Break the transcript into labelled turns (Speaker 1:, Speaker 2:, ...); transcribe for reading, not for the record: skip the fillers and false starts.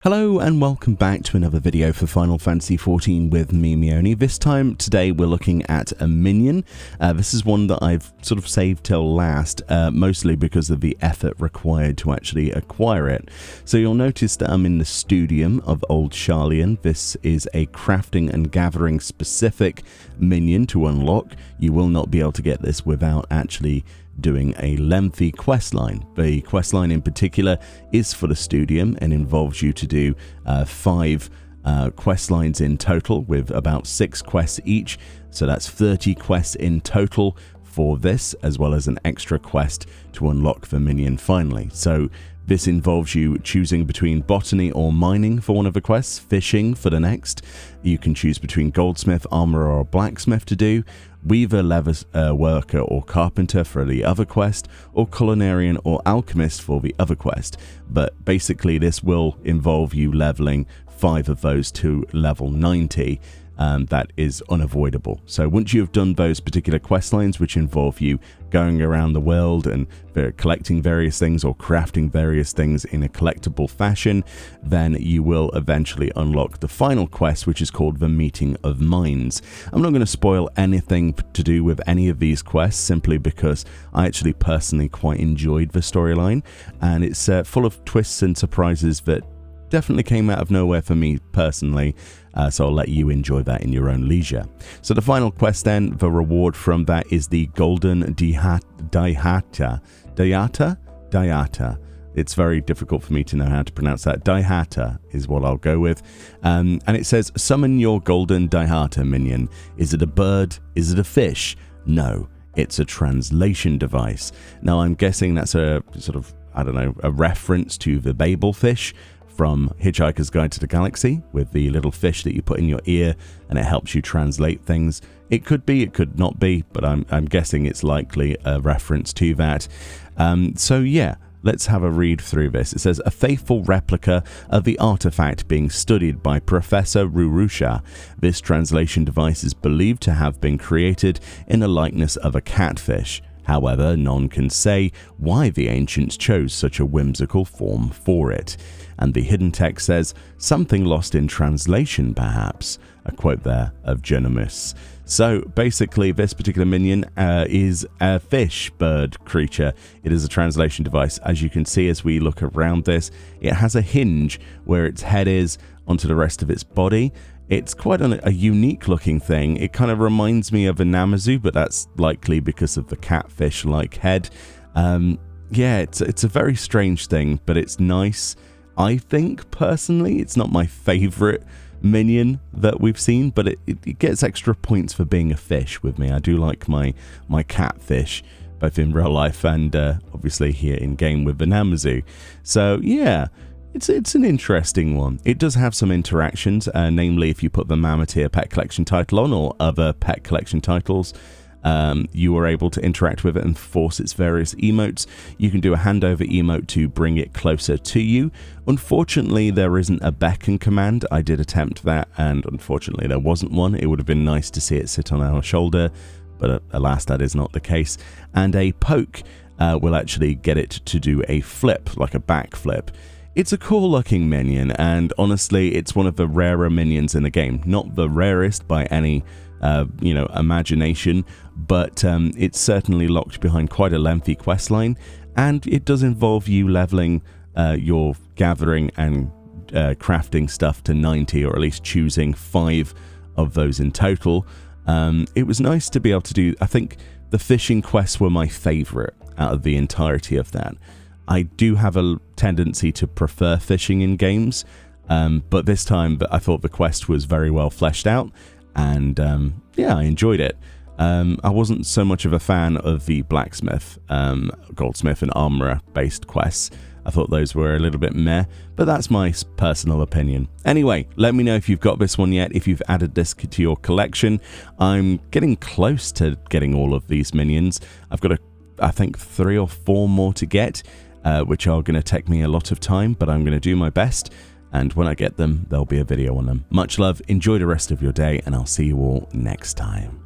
Speaker 1: Hello and welcome back to another video for Final Fantasy XIV with me, Meoni. This time, today, we're looking at a minion. This is one that I've sort of saved till last, mostly because of the effort required to actually acquire it. So you'll notice that I'm in the Studium of Old Sharlayan. This is a crafting and gathering specific minion to unlock. You will not be able to get this without actually doing a lengthy quest line. The quest line in particular is for the Studium and involves you to do 5 quest lines in total with about 6 quests each. So that's 30 quests in total for this, as well as an extra quest to unlock the minion finally. So this involves you choosing between botany or mining for one of the quests, fishing for the next. You can choose between goldsmith, armorer, or blacksmith to do, weaver, leather worker, or carpenter for the other quest, or culinarian or alchemist for the other quest. But basically this will involve you leveling 5 of those to level 90. That is unavoidable. So once you have done those particular quest lines, which involve you going around the world and collecting various things or crafting various things in a collectible fashion, then you will eventually unlock the final quest, which is called the Meeting of Minds. I'm not going to spoil anything to do with any of these quests, simply because I actually personally quite enjoyed the storyline, and it's full of twists and surprises that definitely came out of nowhere for me personally, so I'll let you enjoy that in your own leisure. So the final quest then, the reward from that is the Golden Dhyata. It's very difficult for me to know how to pronounce that. Dhyata is what I'll go with. And it says, summon your Golden Dhyata Minion. Is it a bird? Is it a fish? No, it's a translation device. Now I'm guessing that's a sort of, I don't know, a reference to the Babel fish from Hitchhiker's Guide to the Galaxy, with the little fish that you put in your ear and it helps you translate things. It could be, it could not be, but I'm guessing it's likely a reference to that. So yeah, let's have a read through this. It says, a faithful replica of the artifact being studied by Professor Rurusha. This translation device is believed to have been created in the likeness of a catfish. However, none can say why the ancients chose such a whimsical form for it. And the hidden text says, something lost in translation perhaps. A quote there of Genomists. So basically this particular minion is a fish bird creature. It is a translation device. As you can see as we look around this, it has a hinge where its head is onto the rest of its body. It's quite a unique looking thing. It kind of reminds me of a Namazu, but that's likely because of the catfish-like head. Yeah, it's a very strange thing, but it's nice. I think, personally, it's not my favorite minion that we've seen, but it gets extra points for being a fish with me. I do like my catfish, both in real life and obviously here in-game with the Namazu. So, yeah. It's an interesting one. It does have some interactions, namely if you put the Mammoteer Pet Collection title on or other Pet Collection titles, you are able to interact with it and force its various emotes. You can do a handover emote to bring it closer to you. Unfortunately, there isn't a beckon command. I did attempt that, and unfortunately there wasn't one. It would have been nice to see it sit on our shoulder, but alas, that is not the case. And a poke will actually get it to do a flip, like a back flip. It's a cool looking minion, and honestly it's one of the rarer minions in the game. Not the rarest by any imagination, but it's certainly locked behind quite a lengthy quest line, and it does involve you leveling your gathering and crafting stuff to 90, or at least choosing 5 of those in total. It was nice to be able to do, I think the fishing quests were my favorite out of the entirety of that. I do have a tendency to prefer fishing in games, but this time I thought the quest was very well fleshed out, and yeah, I enjoyed it. I wasn't so much of a fan of the blacksmith, goldsmith and armorer based quests. I thought those were a little bit meh, but that's my personal opinion. Anyway, let me know if you've got this one yet, if you've added this to your collection. I'm getting close to getting all of these minions. I've got I think 3 or 4 more to get, which are going to take me a lot of time, but I'm going to do my best, and when I get them, there'll be a video on them. Much love, enjoy the rest of your day, and I'll see you all next time.